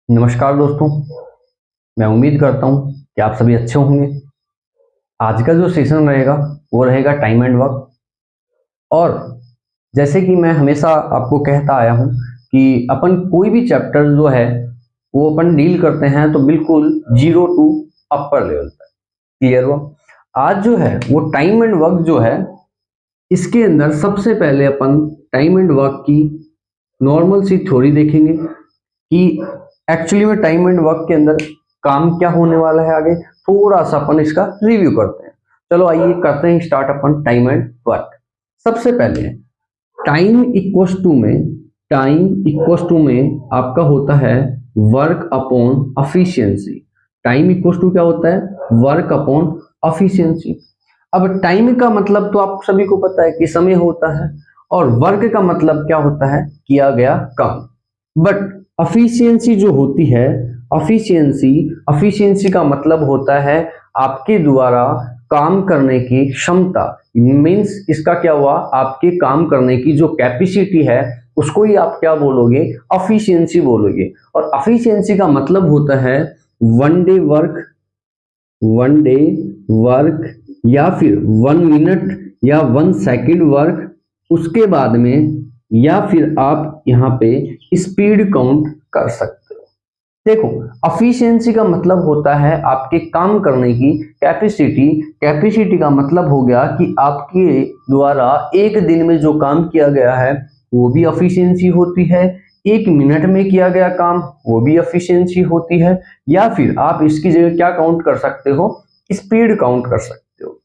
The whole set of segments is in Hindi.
नमस्कार दोस्तों, मैं उम्मीद करता हूँ कि आप सभी अच्छे होंगे। आज का जो सेशन रहेगा वो रहेगा टाइम एंड वर्क। और जैसे कि मैं हमेशा आपको कहता आया हूँ कि अपन कोई भी चैप्टर जो है वो अपन डील करते हैं तो बिल्कुल जीरो टू अपर लेवल तक। क्लियर हुआ? आज जो है वो टाइम एंड वर्क जो है, इसके अंदर सबसे पहले अपन टाइम एंड वर्क की नॉर्मल सी थ्योरी देखेंगे कि एक्चुअली में टाइम एंड वर्क के अंदर काम क्या होने वाला है। आगे थोड़ा सा अपन इसका रिव्यू करते हैं। चलो आइए करते हैं स्टार्ट अपन टाइम एंड वर्क। सबसे पहले टाइम इक्वस टू में आपका होता है work upon efficiency. Time equals to क्या होता है? Work upon efficiency. अब टाइम का मतलब तो आप सभी को पता है कि समय होता है, और वर्क का मतलब क्या होता है? किया गया काम। बट अफिशिएंसी जो होती है, अफिशिएंसी का मतलब होता है आपके द्वारा काम करने की क्षमता। मीन्स इसका क्या हुआ? आपके काम करने की जो कैपेसिटी है उसको ही आप क्या बोलोगे? अफिशिएंसी बोलोगे। और अफिशिएंसी का मतलब होता है वन डे वर्क या फिर 1 मिनट या 1 सेकेंड वर्क। उसके बाद में या फिर आप यहाँ पे स्पीड काउंट कर सकते हो। देखो, अफिशिएंसी का मतलब होता है आपके काम करने की कैपेसिटी। कैपेसिटी का मतलब हो गया कि आपके द्वारा एक दिन में जो काम किया गया है वो भी अफिशिएंसी होती है। 1 मिनट में किया गया काम वो भी अफिशिएंसी होती है। या फिर आप इसकी जगह क्या काउंट कर सकते हो? स्पीड काउंट कर सकते हो।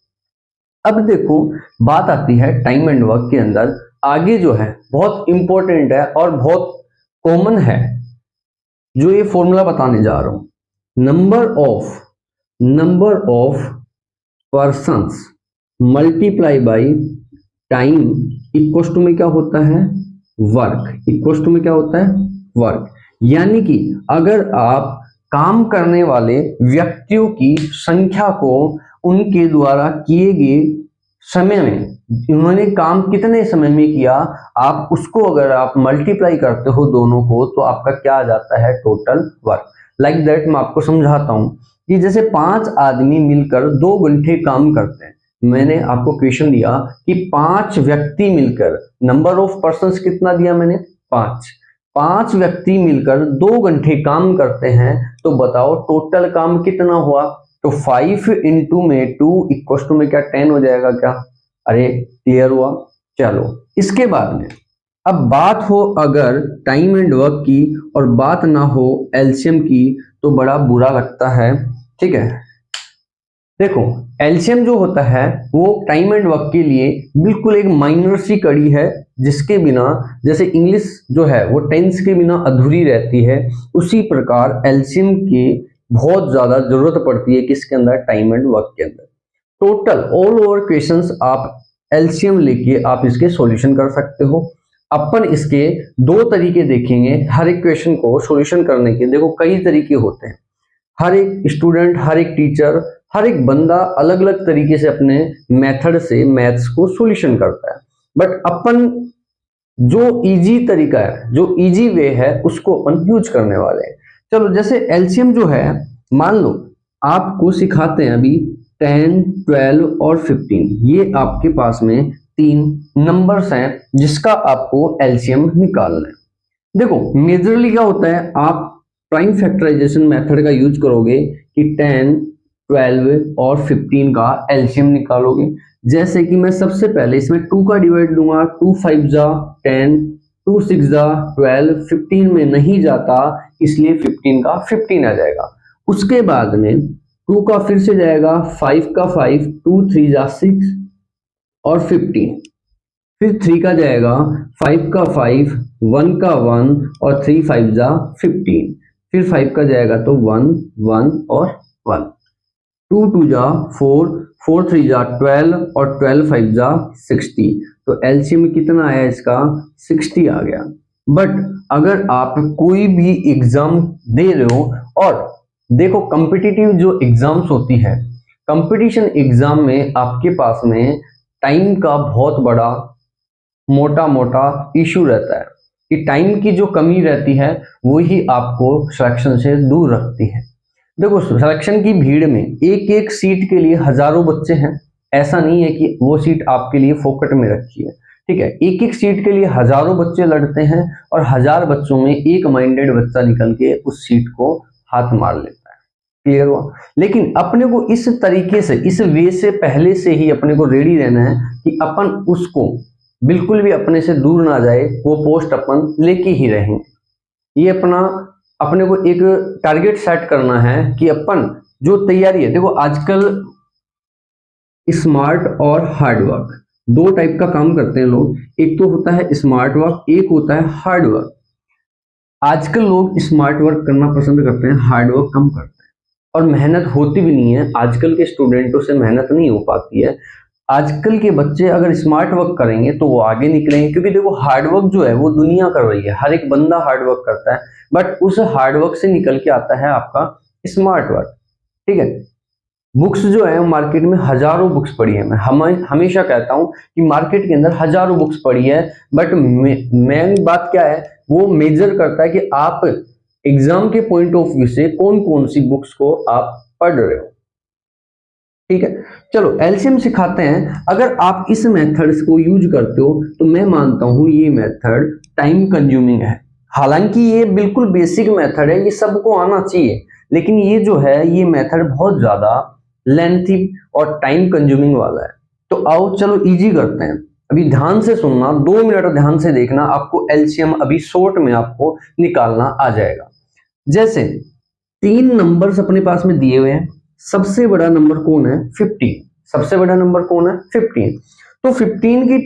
अब देखो, बात आती है टाइम एंड वर्क के अंदर आगे जो है बहुत इंपॉर्टेंट है और बहुत कॉमन है, जो ये फॉर्मूला बताने जा रहा हूं। Number of persons multiply by time equals to में क्या होता है? वर्क। इक्वस टू में क्या होता है? वर्क। यानी कि अगर आप काम करने वाले व्यक्तियों की संख्या को उनके द्वारा किए गए समय में, उन्होंने काम कितने समय में किया, आप उसको अगर आप मल्टीप्लाई करते हो दोनों को, तो आपका क्या आ जाता है? Total work. लाइक दैट मैं आपको समझाता हूं कि जैसे 5 आदमी मिलकर 2 घंटे काम करते हैं। मैंने आपको क्वेश्चन दिया कि 5 व्यक्ति मिलकर, नंबर ऑफ पर्सन्स कितना दिया मैंने? 5। 5 व्यक्ति मिलकर 2 घंटे काम करते हैं, तो बताओ टोटल काम कितना हुआ? तो 5 इंटू में 2 इक्वस टू में क्या 10 हो जाएगा क्या? अरे क्लियर हुआ? चलो इसके बाद में अब बात हो अगर टाइम एंड वर्क की और बात ना हो एलसीएम की, तो बड़ा बुरा लगता है। ठीक है, देखो एलसीएम जो होता है वो टाइम एंड वर्क के लिए बिल्कुल एक माइनर सी कड़ी है, जिसके बिना, जैसे इंग्लिश जो है वो टेंस के बिना अधूरी रहती है, उसी प्रकार एलसीएम की बहुत ज्यादा जरूरत पड़ती है किसके अंदर? टाइम एंड वर्क के अंदर। टोटल ऑल ओवर क्वेश्चंस आप एलसीएम लेके आप इसके सॉल्यूशन कर सकते हो। अपन इसके 2 तरीके देखेंगे हर एक क्वेश्चन को सॉल्यूशन करने के। देखो कई तरीके होते हैं, हर एक स्टूडेंट, हर एक टीचर, हर एक बंदा अलग अलग तरीके से अपने मेथड से मैथ्स को सॉल्यूशन करता है। बट अपन जो इजी तरीका है, जो इजी वे है, उसको अपन यूज करने वाले हैं। चलो जैसे एलसीएम जो है, मान लो आपको सिखाते हैं अभी 10, 12 और 15, ये आपके पास में 3 नंबर्स हैं जिसका आपको एलसीएम निकालना है। देखो मेजरली क्या होता है, आप प्राइम फैक्टराइजेशन मेथड का यूज करोगे कि 10, 12 और 15 का एलसीएम निकालोगे। जैसे कि मैं सबसे पहले इसमें 2 का डिवाइड दूंगा, 2 5 जा 10, 2 6 जा 12, 15 में नहीं जाता इसलिए 15 का 15 आ जाएगा। उसके बाद में 2 का फिर से जाएगा, 5 का 5, 2 3 जा 6 और 15, फिर 3 का जाएगा, 5 का 5, 1 का 1 और 3 5 जा 15, फिर 5 का जाएगा तो 1 1 और 1, 2 2 जा 4, 4 3 जा 12 और 12 5 जा 60। तो एलसीएम कितना आया इसका? 60 आ गया। बट अगर आप कोई भी एग्जाम दे रहे हो, और देखो कॉम्पिटिटिव जो एग्जाम्स होती है, कंपटीशन एग्जाम में आपके पास में टाइम का बहुत बड़ा मोटा मोटा इशू रहता है। कि टाइम की जो कमी रहती है वही आपको सिलेक्शन से दूर रखती है। देखो सिलेक्शन की भीड़ में एक एक सीट के लिए हजारों बच्चे हैं, ऐसा नहीं है कि वो सीट आपके लिए फोकट में रखी है, ठीक है। एक एक सीट के लिए हजारों बच्चे लड़ते हैं और 1000 बच्चों में एक माइंडेड बच्चा निकल के उस सीट को हाथ मार लेता है। क्लियर हुआ? लेकिन अपने को इस तरीके से, इस वे से पहले से ही अपने को रेडी रहना है कि अपन उसको बिल्कुल भी अपने से दूर ना जाए, वो पोस्ट अपन लेके ही रहेंगे। ये अपने को एक टारगेट सेट करना है कि अपन जो तैयारी है, देखो आजकल स्मार्ट और हार्ड वर्क दो टाइप का काम करते हैं लोग। एक तो होता है स्मार्ट वर्क, एक होता है हार्ड वर्क। आजकल लोग स्मार्ट वर्क करना पसंद करते हैं, हार्ड वर्क कम करते हैं, और मेहनत होती भी नहीं है। आजकल के स्टूडेंटों से मेहनत नहीं हो पाती है। आजकल के बच्चे अगर स्मार्ट वर्क करेंगे तो वो आगे निकलेंगे, क्योंकि देखो हार्ड वर्क जो है वो दुनिया कर रही है, हर एक बंदा हार्ड वर्क करता है, बट उस हार्ड वर्क से निकल के आता है आपका स्मार्ट वर्क, ठीक है। बुक्स जो है मार्केट में हजारों बुक्स पढ़ी है, मैं हमेशा कहता हूं कि मार्केट के अंदर हजारों बुक्स पढ़ी है, बट मेन बात क्या है, वो मेजर करता है कि आप एग्जाम के पॉइंट ऑफ व्यू से कौन कौन सी बुक्स को आप पढ़ रहे हो, ठीक है। चलो एलसीएम सिखाते हैं। अगर आप इस मेथड्स को यूज करते हो तो मैं मानता हूं ये मेथड टाइम कंज्यूमिंग है। हालांकि ये बिल्कुल बेसिक मेथड है, ये सबको आना चाहिए, लेकिन ये जो है ये मेथड बहुत ज्यादा लेंथी और टाइम कंज्यूमिंग वाला है। तो आओ चलो इजी करते हैं। अभी ध्यान से सुनना, 2 मिनट ध्यान से देखना, आपको एलसीएम अभी शॉर्ट में आपको निकालना आ जाएगा। जैसे 3 नंबर्स अपने पास में दिए हुए हैं, सबसे बड़ा नंबर कौन है? 15। सबसे बड़ा नंबर कौन है? 15। तो 15 की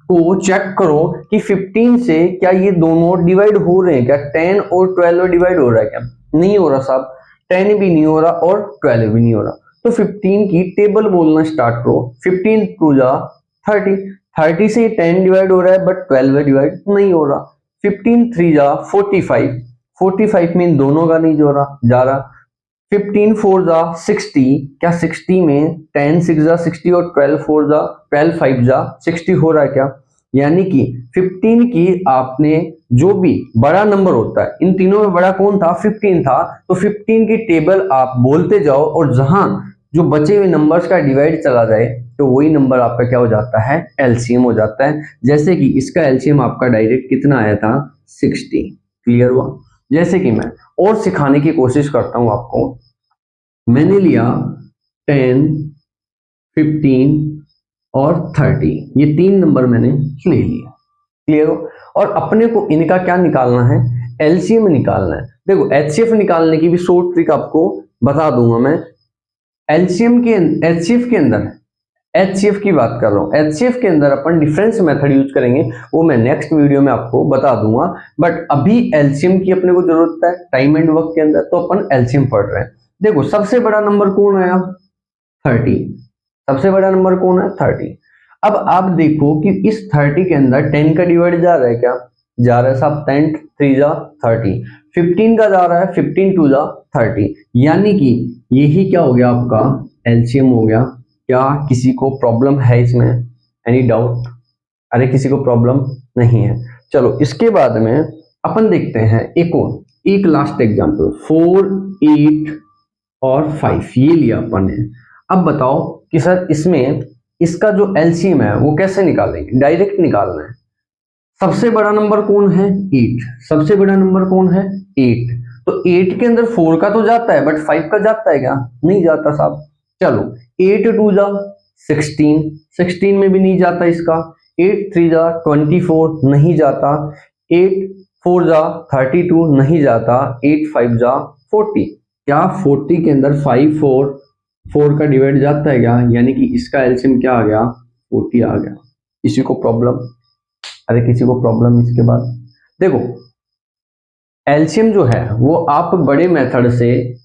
को चेक करो कि 15 से क्या ये दोनों डिवाइड हो रहे हैं क्या? 10 और 12 डिवाइड हो रहा है क्या? नहीं हो रहा साहब, 10 भी नहीं हो रहा और 12 भी नहीं हो रहा। तो 15 की टेबल बोलना स्टार्ट करो। 15 टू जा 30, 30 से 10 डिवाइड हो रहा है बट 12 डिवाइड नहीं हो रहा। 15 3 जा 45, 45 में इन दोनों का नहीं जा रहा। 15 4 जा 60, क्या 60 में 10 6 जा 60 और 12 4 जा 12 5 जा 60 हो रहा है क्या? यानी कि 15 की आपने जो भी बड़ा नंबर होता है, इन तीनों में बड़ा कौन था? 15 था। तो 15 की टेबल आप बोलते जाओ और जहां जो बचे हुए नंबर्स का डिवाइड चला जाए तो वही नंबर आपका क्या हो जाता है? एलसीएम हो जाता है। जैसे कि इसका एलसीएम आपका डायरेक्ट कितना आया था? 60। क्लियर हुआ? जैसे कि मैं और सिखाने की कोशिश करता हूं आपको। मैंने लिया 10, 15 और 30, ये 3 नंबर मैंने ले लिए। क्लियर हो? और अपने को इनका क्या निकालना है? एलसीएम निकालना है। देखो एचसीएफ निकालने की भी शॉर्ट ट्रिक आपको बता दूंगा मैं। एचसीएफ की बात कर रहा हूँ। एचसीएफ के अंदर अपन डिफरेंस मेथड यूज करेंगे, वो मैं नेक्स्ट वीडियो में आपको बता दूंगा। बट अभी एलसीएम की अपने को जरूरत है टाइम एंड वर्क के अंदर, तो अपन एलसीएम पढ़ रहे हैं। देखो सबसे बड़ा नंबर कौन आया? 30। सबसे बड़ा नंबर कौन है? 30। अब आप देखो कि इस 30 के अंदर 10 का डिवाइड जा रहा है क्या? जा रहा है साहब। 10 3 जा 30। 15 का जा रहा है, 15 2 जा 30। यानी कि यही क्या हो गया आपका? एलसीएम हो गया। क्या किसी को प्रॉब्लम है इसमें? Any doubt? अरे किसी को प्रॉब्लम नहीं है। चलो इसके बाद में अपन देखते हैं एक लास्ट एग्जांपल। 4 8 और 5 ये लिया अपन ने। अब बताओ कि सर इसमें इसका जो एलसीएम है वो कैसे निकालेंगे? डायरेक्ट निकालना है। सबसे बड़ा नंबर कौन है? 8। सबसे बड़ा नंबर कौन है? 8। तो 8 के अंदर 4 का तो जाता है बट 5 का जाता है क्या? नहीं जाता साहब। चलो 8 2 जा 16, 16 में भी नहीं जाता इसका। 8 3 जा 24 नहीं जाता। 8 4 जा 32 नहीं जाता। 8 5 जा 40, क्या 40 के अंदर 5 4 का डिवाइड जाता है क्या? यानी कि इसका एलसीएम क्या आ गया? 40 आ गया। किसी को प्रॉब्लम? अरे किसी को प्रॉब्लम? इसके बाद देखो एलसीएम जो है वो आप बड़े मेथड से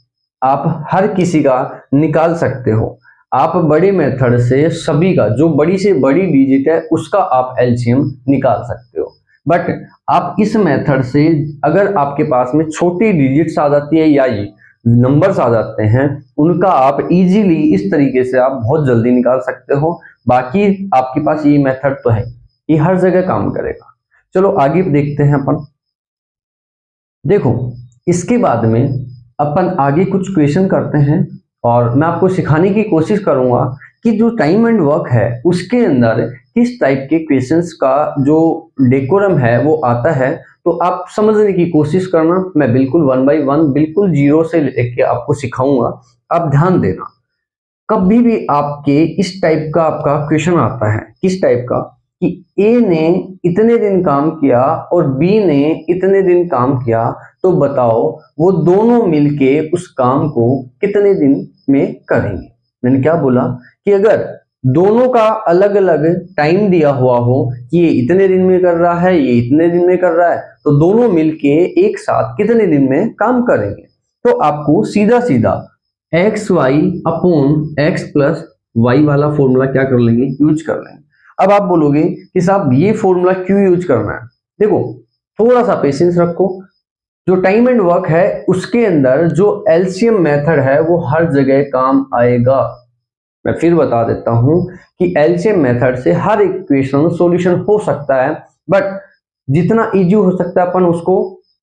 आप हर किसी का निकाल सकते हो। आप बड़े मेथड से सभी का, जो बड़ी से बड़ी डिजिट है उसका आप एलसीएम निकाल सकते हो। बट आप इस मेथड से अगर आपके पास में छोटी डिजिट्स आ जाती है या ये नंबर्स आ जाते हैं, उनका आप इजीली इस तरीके से आप बहुत जल्दी निकाल सकते हो। बाकी आपके पास ये मेथड तो है, ये हर जगह काम करेगा। चलो आगे देखते हैं अपन। देखो, इसके बाद में अपन आगे कुछ क्वेश्चन करते हैं और मैं आपको सिखाने की कोशिश करूंगा कि जो टाइम एंड वर्क है उसके अंदर किस टाइप के क्वेश्चंस का जो डेकोरम है वो आता है। तो आप समझने की कोशिश करना, मैं बिल्कुल 1 बाय 1 बिल्कुल जीरो से लेके आपको सिखाऊंगा। आप ध्यान देना, कभी भी आपके इस टाइप का आपका क्वेश्चन आता है, किस टाइप का, कि ए ने इतने दिन काम किया और बी ने इतने दिन काम किया, तो बताओ वो दोनों मिलके उस काम को कितने दिन में करेंगे। मैंने क्या बोला कि अगर दोनों का अलग अलग टाइम दिया हुआ हो कि ये इतने दिन में कर रहा है, ये इतने दिन में कर रहा है, तो दोनों मिलके एक साथ कितने दिन में काम करेंगे। तो आपको सीधा सीधा X Y upon X plus Y वाला फॉर्मूला क्या कर लेंगे, यूज कर लेंगे। अब आप बोलोगे कि साहब ये फॉर्मूला क्यों यूज करना है। देखो, थोड़ा सा पेशेंस रखो। जो टाइम एंड वर्क है उसके अंदर जो एलसीएम मेथड है वो हर जगह काम आएगा। मैं फिर बता देता हूं कि एलसीएम मेथड से हर इक्वेशन सॉल्यूशन हो सकता है, बट जितना इजी हो सकता है अपन उसको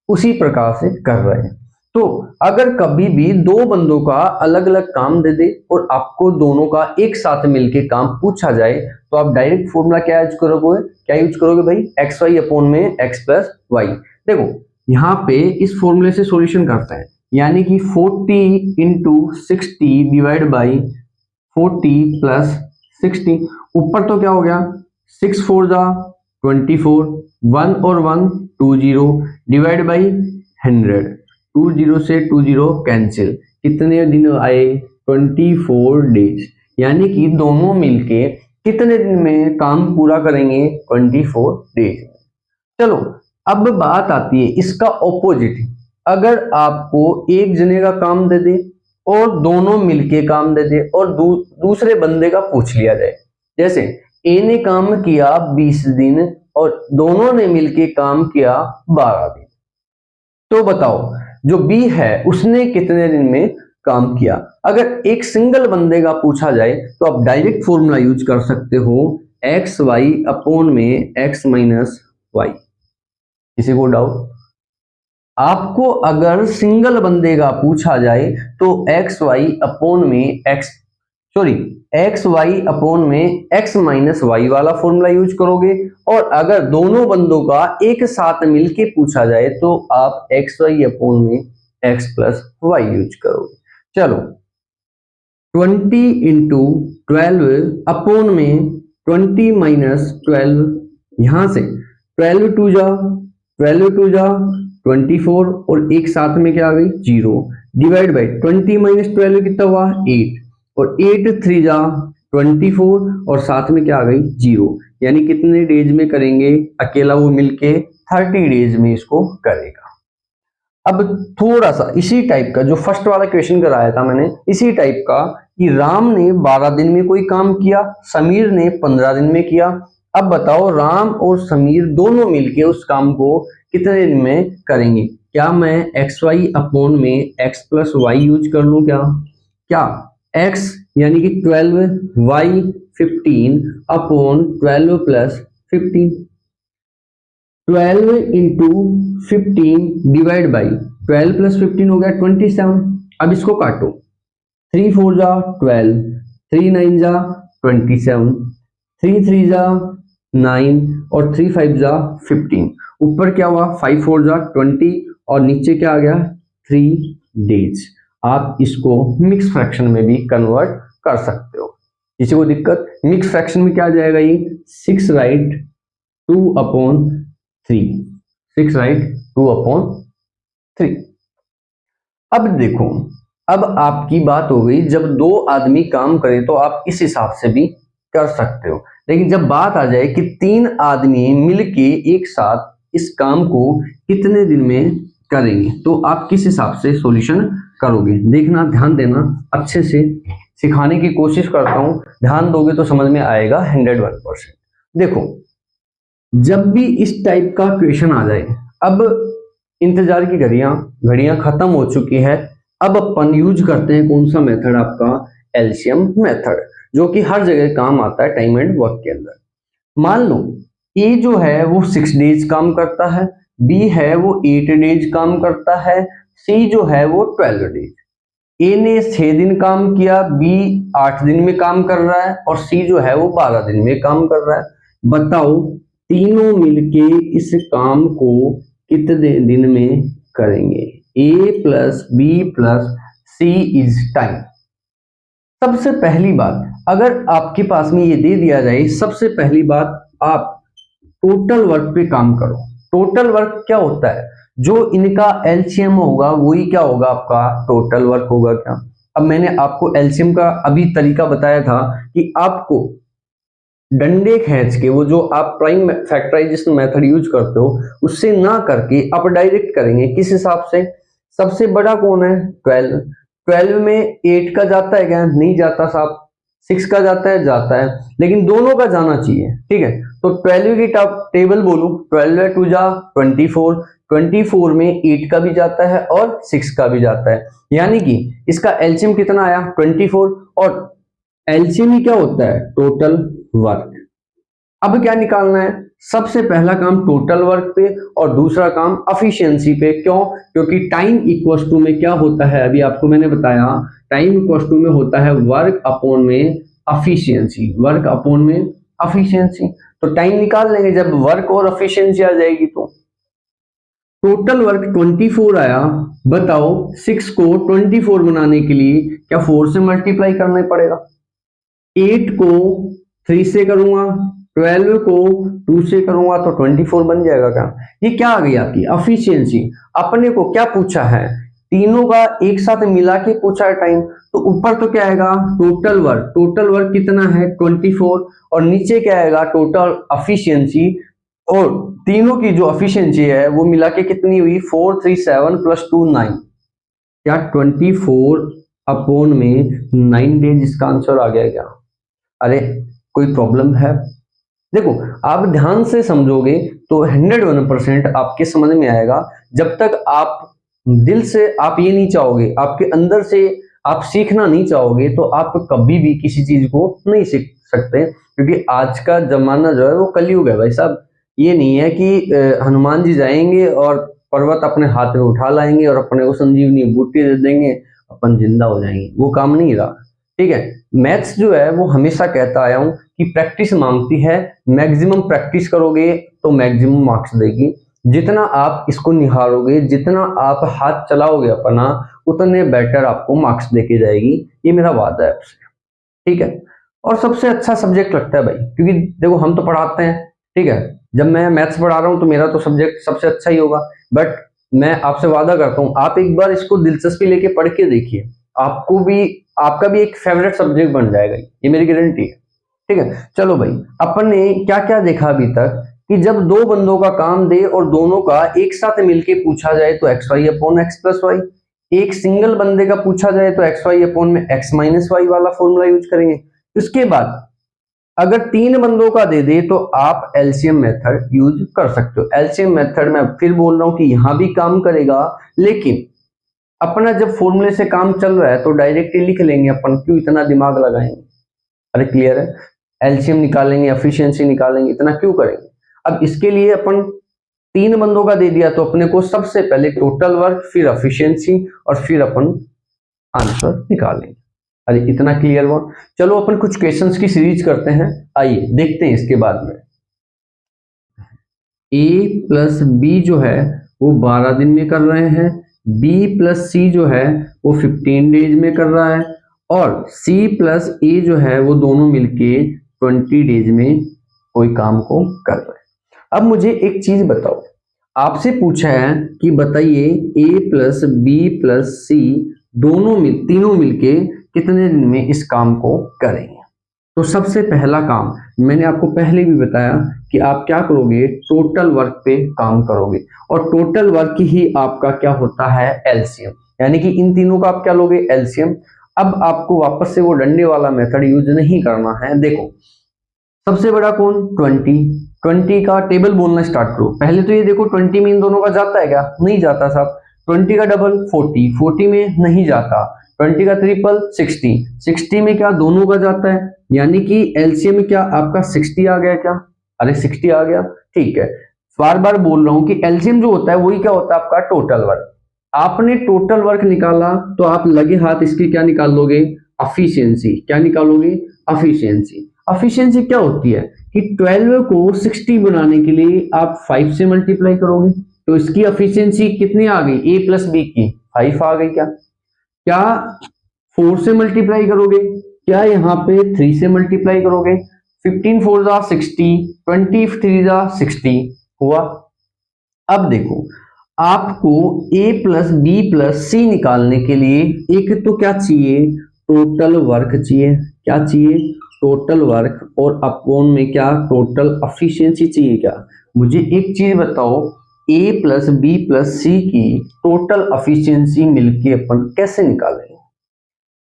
उसी प्रकार से कर रहे हैं। तो अगर कभी भी दो बंदों का अलग अलग काम दे दे और आपको दोनों का एक साथ मिलके काम पूछा जाए, तो आप डायरेक्ट फॉर्मूला क्या यूज करोगे, भाई एक्स वाई अपॉन में एक्स प्लस वाई। देखो यहाँ पे इस फॉर्मूले से सॉल्यूशन करते हैं, यानी कि 40 इंटू 60 डिवाइड बाई 40 प्लस 60। ऊपर तो क्या हो गया, 6 4 जा 24, 1 और 1 2 0 डिवाइड बाई 100, 2 0 से 2 0 कैंसिल, कितने दिन आए 24 डेज। यानी कि दोनों मिलके कितने दिन में काम पूरा करेंगे, 24 डेज। चलो अब बात आती है इसका ऑपोजिट। अगर आपको एक जने का काम दे दे और दोनों मिलके काम दे दे और दूसरे बंदे का पूछ लिया जाए, जैसे ए ने काम किया 20 दिन और दोनों ने मिलके काम किया 12 दिन, तो बताओ जो बी है उसने कितने दिन में काम किया। अगर एक सिंगल बंदे का पूछा जाए तो आप डायरेक्ट फॉर्मूला यूज कर सकते हो, एक्स वाई अपॉन में एक्स माइनस वाई। किसी को डाउट? आपको अगर सिंगल बंदे का पूछा जाए तो एक्स वाई अपॉन में एक्स वाई अपॉन में एक्स माइनस वाई वाला फॉर्मूला यूज करोगे, और अगर दोनों बंदों का एक साथ मिलके पूछा जाए तो आप एक्स वाई अपॉन में एक्स प्लस वाई यूज करोगे। चलो 20 इंटू 12 अपॉन में 20 माइनस 12, यहां से 12 टू जा 24 और एक साथ में क्या आ गई 0, डिवाइड बाई 20 माइनस 12 कितना हुआ 8, और 8 3 जा 24 और साथ में क्या आ गई 0, यानी कितने डेज में करेंगे, अकेला वो मिलके 30 डेज में इसको करेगा। अब थोड़ा सा इसी टाइप का जो फर्स्ट वाला क्वेश्चन कराया था मैंने, इसी टाइप का कि राम ने 12 दिन में कोई काम किया, समीर ने 15 दिन में किया। अब बताओ राम और समीर दोनों मिलके उस काम को कितने दिन में करेंगे। क्या मैं एक्स वाई अपॉन में एक्स प्लस वाई यूज कर लूं? क्या x यानी कि 12 y 15 upon 12 plus 15, 12 into 15 divide by 12 plus 15 हो गया 27। अब इसको काटो, 3 4 जा 12, 3 9 जा 27, 3 3 जा 9 और 3 5 जा 15। ऊपर क्या हुआ 5 4 जा 20 और नीचे क्या आ गया 3 डेज। आप इसको मिक्स फ्रैक्शन में भी कन्वर्ट कर सकते हो, किसी को दिक्कत? मिक्स फ्रैक्शन में क्या आ जाएगा, ये 6 राइट 2 अपॉन 3, 6 राइट 2 अपॉन 3। अब देखो, अब आपकी बात हो गई, जब दो आदमी काम करें तो आप इस हिसाब से भी कर सकते हो, लेकिन जब बात आ जाए कि 3 आदमी मिलके एक साथ इस काम को कितने दिन में करेंगे, तो आप किस हिसाब से सॉल्यूशन करोगे। देखना, ध्यान देना, अच्छे से सिखाने की कोशिश करता हूं, ध्यान दोगे तो समझ में आएगा 101%। देखो, जब भी इस टाइप का क्वेश्चन आ जाए, अब इंतजार की घड़ियां खत्म हो चुकी है। अब अपन यूज करते हैं कौन सा मेथड, आपका एलसीएम मेथड, जो कि हर जगह काम आता है टाइम एंड वर्क के अंदर। मान लो ए जो है वो 6 डेज काम करता है, बी है वो 8 डेज काम करता है, सी जो है वो 12 डेज। ए ने 6 दिन काम किया, बी 8 दिन में काम कर रहा है और सी जो है वो 12 दिन में काम कर रहा है। बताओ तीनों मिलके इस काम को कितने दिन में करेंगे? A plus B plus C is time. सबसे पहली बात, अगर आपके पास में ये दे दिया जाए, सबसे पहली बात आप टोटल वर्क पे काम करो। टोटल वर्क क्या होता है? जो इनका एलसीएम होगा वही क्या होगा? आपका टोटल वर्क होगा। क्या अब मैंने आपको एलसीएम का अभी तरीका बताया था कि आपको डंडे खींच के, वो जो आप प्राइम फैक्टराइजेशन मेथड यूज करते हो उससे ना करके आप डायरेक्ट करेंगे। किस हिसाब से? सबसे बड़ा कौन है? 12। 12 में 8 का जाता है क्या? नहीं जाता साहब। 6 का जाता है? जाता है, लेकिन दोनों का जाना चाहिए। ठीक है, तो 12 की टेबल बोलू, 12 2 जा 24, 24 में 8 का भी जाता है और 6 का भी जाता है, यानी कि इसका एलसीएम कितना आया? 24। और एलसीएम ही क्या होता है? Total work. अब क्या निकालना है? सबसे पहला काम टोटल वर्क पे और दूसरा काम एफिशिएंसी पे। क्यों? क्योंकि टाइम इक्वल्स टू में क्या होता है, अभी आपको मैंने बताया, टाइम इक्वल्स टू में होता है वर्क अपॉन में एफिशिएंसी। वर्क अपॉन में एफिशिएंसी, तो टाइम निकाल लेंगे जब वर्क और एफिशिएंसी आ जाएगी। तो टोटल वर्क 24 आया। बताओ 6 को 24 बनाने के लिए क्या 4 से मल्टीप्लाई करना पड़ेगा? 8 को 3 से करूंगा, 12 को 2 से करूंगा तो 24 बन जाएगा। क्या ये क्या आ गई आपकी एफिशिएंसी? अपने को क्या पूछा है? तीनों का एक साथ मिला के पूछा है टाइम, तो ऊपर तो क्या आएगा? Total work. टोटल वर्क कितना है? 24। और नीचे क्या आएगा? Total efficiency. और तीनों की जो एफिशिएंसी है वो मिला के कितनी हुई? 4 3 7 प्लस 2 9। क्या 24 अपॉन में 9 डेज इसका आंसर आ गया क्या? अरे कोई प्रॉब्लम है? देखो आप ध्यान से समझोगे तो 101% आपके समझ में आएगा। जब तक आप दिल से आप ये नहीं चाहोगे, आपके अंदर से आप सीखना नहीं चाहोगे, तो आप कभी भी किसी चीज को नहीं सीख सकते। क्योंकि आज का जमाना जो है वो कलयुग है भाई साहब। ये नहीं है कि हनुमान जी जाएंगे और पर्वत अपने हाथ में उठा लाएंगे और अपने को संजीवनी बूटी दे देंगे, अपन जिंदा हो जाएंगे। वो काम नहीं रहा। ठीक है, मैथ्स जो है वो हमेशा कहता आया हूं कि प्रैक्टिस मांगती है। मैक्सिमम प्रैक्टिस करोगे तो मैक्सिमम मार्क्स देगी। जितना आप इसको निहारोगे, जितना आप हाथ चलाओगे अपना, उतने बेटर आपको मार्क्स देके जाएगी। ये मेरा वादा है आपसे। ठीक है, और सबसे अच्छा सब्जेक्ट लगता है भाई, क्योंकि देखो हम तो पढ़ाते हैं। ठीक है, जब मैं मैथ्स पढ़ा रहा हूँ तो मेरा तो सब्जेक्ट सबसे अच्छा ही होगा। बट मैं आपसे वादा करता हूँ, आप एक बार इसको दिलचस्पी लेके पढ़ के देखिए, आपको भी, आपका भी एक फेवरेट सब्जेक्ट बन जाएगा। ये मेरी गारंटी है। ठीक है, चलो भाई, अपन ने क्या क्या देखा अभी तक कि जब दो बंदों का काम दे और दोनों का एक साथ मिलके पूछा जाए तो X Y upon X plus Y. एक सिंगल बंदे का पूछा जाए तो एक्स वाई अपॉन में एक्स माइनस वाई वाला फॉर्मूला यूज करेंगे। उसके बाद अगर 3 बंदों का दे दे तो आप एलसीएम मेथड यूज कर सकते हो। एलसीएम मेथड मैं फिर बोल रहा हूं कि यहां भी काम करेगा, लेकिन अपना जब फॉर्मूले से काम चल रहा है तो डायरेक्टली लिख लेंगे अपन, क्यों इतना दिमाग लगाएंगे? अरे क्लियर है, एलसीएम निकालेंगे, एफिशिएंसी निकालेंगे, इतना क्यों करेंगे? अब इसके लिए अपन 3 बंदों का दे दिया तो अपने को सबसे पहले टोटल वर्क, फिर एफिशिएंसी और फिर अपन आंसर निकालेंगे। अरे इतना क्लियर हुआ? चलो अपन कुछ क्वेश्चंस की सीरीज करते हैं, आइए देखते हैं इसके बाद में। ए प्लस बी जो है वो 12 दिन में कर रहे हैं, बी प्लस सी जो है वो 15 डेज में कर रहा है, और सी प्लस ए जो है वो दोनों मिलके 20 डेज में कोई काम को कर रहे हैं। अब मुझे एक चीज बताओ, आपसे पूछा है कि बताइए ए प्लस बी प्लस सी तीनों मिलके कितने दिन में इस काम को करेंगे? तो सबसे पहला काम मैंने आपको पहले भी बताया कि आप क्या करोगे? टोटल वर्क पे काम करोगे, और टोटल वर्क ही आपका क्या होता है? एलसीएम। यानी कि इन तीनों का आप क्या लोगे? एलसीएम। अब आपको वापस से वो डंडे वाला मेथड यूज नहीं करना है। देखो सबसे बड़ा कौन? 20 का टेबल बोलना स्टार्ट करो। पहले तो ये देखो 20 में इन दोनों का जाता है क्या? नहीं जाता साहब। 20 का डबल 40 में नहीं जाता। 20 का ट्रिपल 60 में क्या दोनों का जाता है? यानी कि एलसीएम में क्या आपका 60 आ गया क्या? अरे 60 आ गया, ठीक है। बार बार बोल रहा हूं कि एलसीएम जो होता है वही क्या होता है आपका टोटल वर्क। आपने टोटल वर्क निकाला तो आप लगे हाथ इसकी क्या निकाल लोगे, एफिशिएंसी। क्या निकालोगे, एफिशिएंसी। एफिशिएंसी क्या होती है कि 12 को 60 बनाने के लिए आप 5 से मल्टीप्लाई करोगे, तो इसकी एफिशिएंसी कितनी आ गई, ए प्लस बी की 5 आ गई। क्या क्या 4 से मल्टीप्लाई करोगे, क्या यहाँ पे 3 से मल्टीप्लाई करोगे, 15 4 जा 60, 23 जा 60 हुआ। अब देखो आपको a प्लस बी प्लस सी निकालने के लिए एक तो क्या चाहिए, टोटल वर्क चाहिए। क्या चाहिए, टोटल वर्क, और अपॉन में क्या, टोटल एफिशिएंसी चाहिए। क्या, मुझे एक चीज बताओ, a प्लस बी प्लस सी की टोटल एफिशिएंसी मिलके अपन कैसे निकालेंगे।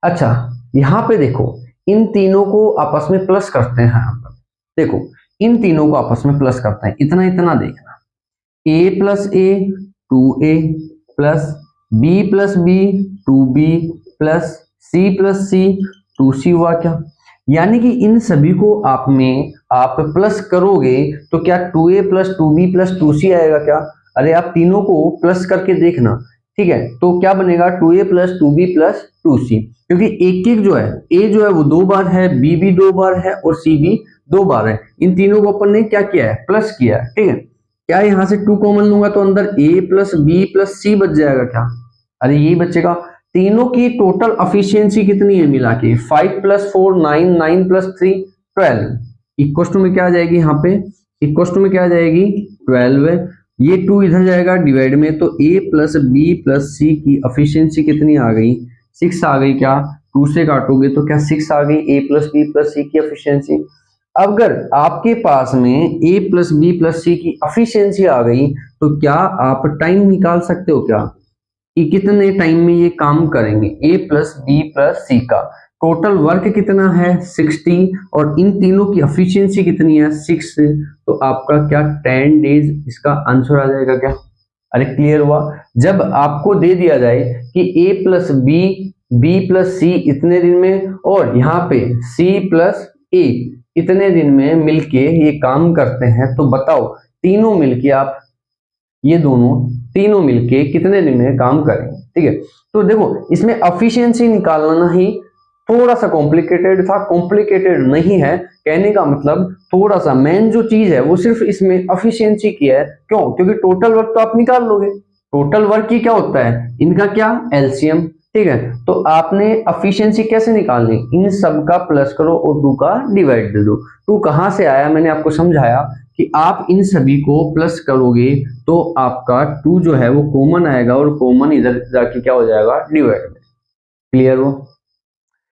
अच्छा यहां पे देखो, इन तीनों को आपस में प्लस करते हैं। यहाँ पर देखो इन तीनों को आपस में प्लस करते हैं, इतना इतना देखना, a plus A 2a plus B plus B 2b plus C plus C 2c हुआ। क्या, यानी कि इन सभी को आप प्लस करोगे तो क्या 2a plus 2b plus 2c आएगा। क्या, अरे आप तीनों को प्लस करके देखना, ठीक है, तो क्या बनेगा 2a plus 2b plus 2c, क्योंकि एक एक जो है a जो है वो 2 बार है, b भी 2 बार है और c भी 2 बार है। इन तीनों को अपन ने क्या किया है, प्लस किया है। ठीक है, क्या यहां से 2 कॉमन लूंगा तो अंदर a प्लस बी प्लस सी बच जाएगा। क्या, अरे ये बचेगा। तीनों की टोटल एफिशिएंसी कितनी है मिला के, 5 प्लस 4 9, 9 प्लस 3 12, इक्वल टू में क्या आ जाएगी, यहाँ पे इक्वल टू में क्या आ जाएगी 12 है। ये 2 इधर जाएगा डिवाइड में, तो a प्लस बी प्लस सी की एफिशिएंसी कितनी आ गई, 6 आ गई। क्या, 2 से काटोगे तो क्या 6 आ गई a प्लस बी प्लस सी की एफिशिएंसी। अगर आपके पास में a प्लस बी प्लस सी की एफिशिएंसी आ गई तो क्या आप टाइम निकाल सकते हो, क्या कि कितने टाइम में ये काम करेंगे। a प्लस बी प्लस सी का टोटल वर्क कितना है 60, और इन तीनों की एफिशिएंसी कितनी है 6, तो आपका क्या 10 डेज इसका आंसर आ जाएगा। क्या, अरे क्लियर हुआ। जब आपको दे दिया जाए कि a plus B B plus C इतने दिन में, और यहाँ पे c प्लस ए इतने दिन में मिलके ये काम करते हैं, तो बताओ तीनों मिलके आप, ये दोनों तीनों मिलके कितने दिन में काम करेंगे। ठीक है, तो देखो इसमें एफिशिएंसी निकालना ही थोड़ा सा कॉम्प्लिकेटेड था, कॉम्प्लिकेटेड नहीं है, कहने का मतलब थोड़ा सा मेन जो चीज है वो सिर्फ इसमें एफिशिएंसी की है। क्यों, क्योंकि टोटल वर्क तो आप निकाल लोगे, टोटल वर्क की क्या होता है, इनका क्या एलसीएम। ठीक है, तो आपने एफिशिएंसी कैसे निकालनी, इन सब का प्लस करो और 2 का डिवाइड दे दो। 2 कहां से आया, मैंने आपको समझाया कि आप इन सभी को प्लस करोगे तो आपका 2 जो है वो कॉमन आएगा, और कॉमन इधर जाके क्या हो जाएगा डिवाइड में। क्लियर हो।